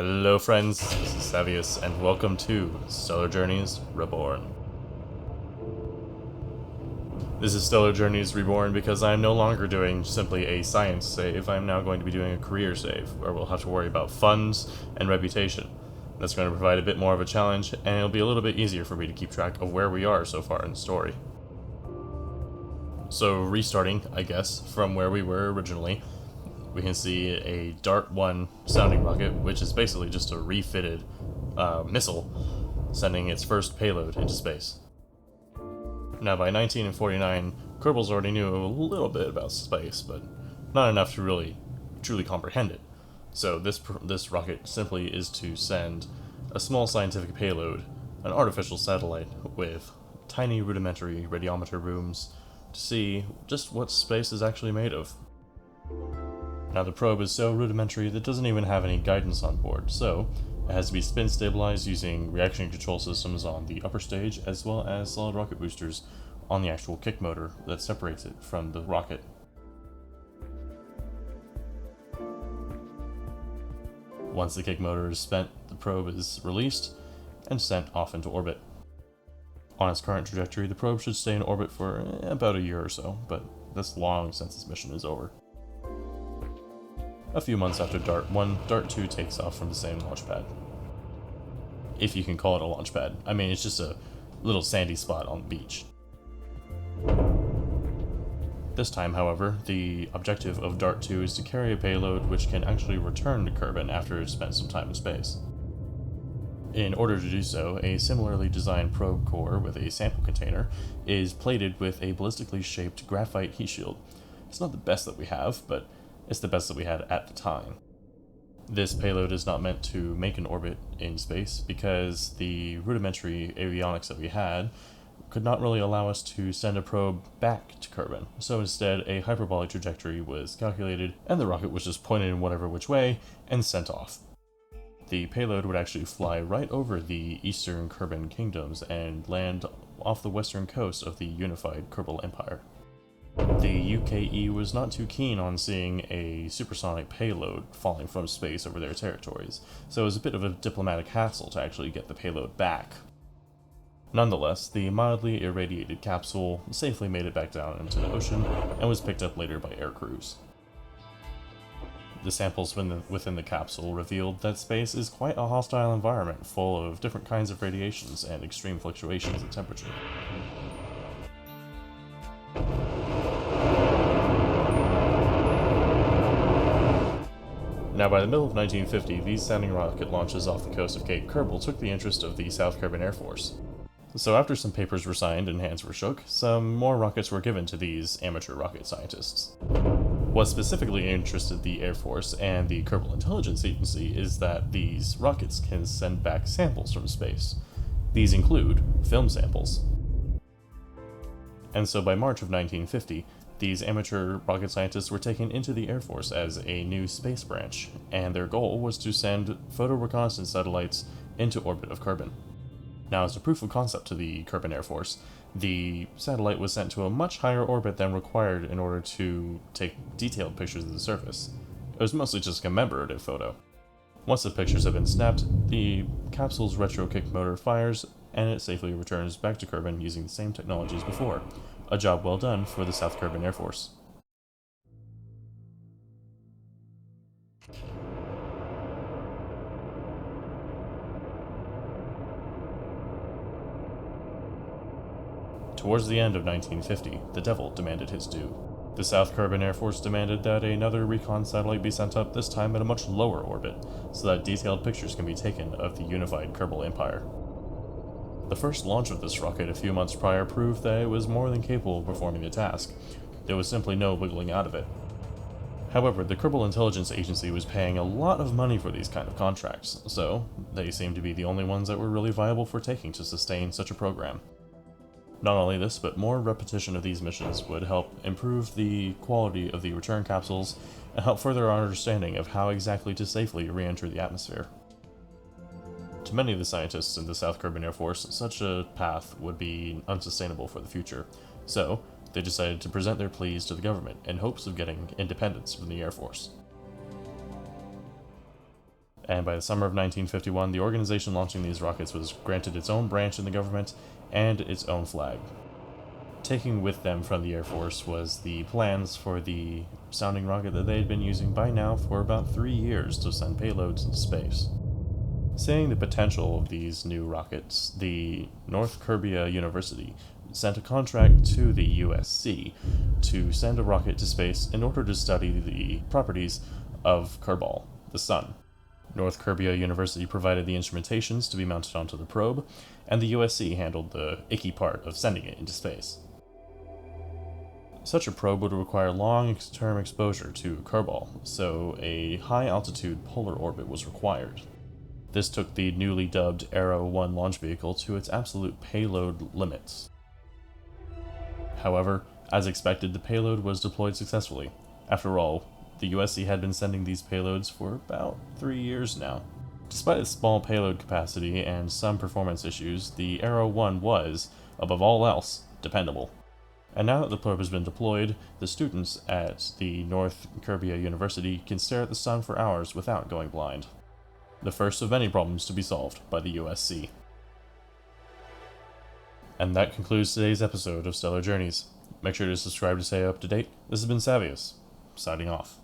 Hello friends, this is Savius, and welcome to Stellar Journeys Reborn. This is Stellar Journeys Reborn because I'm no longer doing simply a science save. I'm now going to be doing a career save, where we'll have to worry about funds and reputation. That's going to provide a bit more of a challenge, and it'll be a little bit easier for me to keep track of where we are so far in the story. So restarting, I guess, from where we were originally, we can see a Dart 1 sounding rocket, which is basically just a refitted missile, sending its first payload into space. Now by 1949, Kerbals already knew a little bit about space, but not enough to really truly comprehend it. So this rocket simply is to send a small scientific payload, an artificial satellite with tiny rudimentary radiometer rooms, to see just what space is actually made of. Now the probe is so rudimentary that it doesn't even have any guidance on board, so it has to be spin stabilized using reaction control systems on the upper stage as well as solid rocket boosters on the actual kick motor that separates it from the rocket. Once the kick motor is spent, the probe is released and sent off into orbit. On its current trajectory, the probe should stay in orbit for about a year or so, but that's long since its mission is over. A few months after Dart 1, Dart 2 takes off from the same launch pad. If you can call it a launch pad. I mean, it's just a little sandy spot on the beach. This time, however, the objective of Dart 2 is to carry a payload which can actually return to Kerbin after it's spent some time in space. In order to do so, a similarly designed probe core with a sample container is plated with a ballistically shaped graphite heat shield. It's not the best that we have, but it's the best that we had at the time. This payload is not meant to make an orbit in space because the rudimentary avionics that we had could not really allow us to send a probe back to Kerbin. So instead, a hyperbolic trajectory was calculated and the rocket was just pointed in whatever which way and sent off. The payload would actually fly right over the eastern Kerbin kingdoms and land off the western coast of the unified Kerbal Empire. The UKE was not too keen on seeing a supersonic payload falling from space over their territories, so it was a bit of a diplomatic hassle to actually get the payload back. Nonetheless, the mildly irradiated capsule safely made it back down into the ocean and was picked up later by air crews. The samples within the capsule revealed that space is quite a hostile environment full of different kinds of radiations and extreme fluctuations in temperature. Now, by the middle of 1950, these sounding rocket launches off the coast of Cape Kerbal took the interest of the South Kerbin Air Force. So after some papers were signed and hands were shook, some more rockets were given to these amateur rocket scientists. What specifically interested the Air Force and the Kerbal Intelligence Agency is that these rockets can send back samples from space. These include film samples. And so by March of 1950, these amateur rocket scientists were taken into the Air Force as a new space branch, and their goal was to send photo reconnaissance satellites into orbit of Kerbin. Now, as a proof of concept to the Kerbin Air Force, the satellite was sent to a much higher orbit than required in order to take detailed pictures of the surface. It was mostly just a commemorative photo. Once the pictures have been snapped, the capsule's retro kick motor fires, and it safely returns back to Kerbin using the same technology as before. A job well done for the South Kerbin Air Force. Towards the end of 1950, the devil demanded his due. The South Kerbin Air Force demanded that another recon satellite be sent up, this time at a much lower orbit, so that detailed pictures can be taken of the unified Kerbal Empire. The first launch of this rocket a few months prior proved that it was more than capable of performing the task. There was simply no wiggling out of it. However, the Kerbal Intelligence Agency was paying a lot of money for these kind of contracts, so they seemed to be the only ones that were really viable for taking to sustain such a program. Not only this, but more repetition of these missions would help improve the quality of the return capsules and help further our understanding of how exactly to safely re-enter the atmosphere. To many of the scientists in the South Kerbin Air Force, such a path would be unsustainable for the future, so they decided to present their pleas to the government in hopes of getting independence from the Air Force. And by the summer of 1951, the organization launching these rockets was granted its own branch in the government and its own flag. Taking with them from the Air Force was the plans for the sounding rocket that they had been using by now for about 3 years to send payloads into space. Seeing the potential of these new rockets, the North Korea University sent a contract to the USC to send a rocket to space in order to study the properties of kerbal, the sun. North Korea University provided the instrumentations to be mounted onto the probe, and the USC handled the icky part of sending it into space. Such a probe would require long-term exposure to kerbal, so a high-altitude polar orbit was required. This took the newly dubbed Arrow 1 launch vehicle to its absolute payload limits. However, as expected, the payload was deployed successfully. After all, the USC had been sending these payloads for about 3 years now. Despite its small payload capacity and some performance issues, the Arrow 1 was, above all else, dependable. And now that the probe has been deployed, the students at the North Korea University can stare at the sun for hours without going blind. The first of many problems to be solved by the USC. And that concludes today's episode of Stellar Journeys. Make sure to subscribe to stay up to date. This has been Savius, signing off.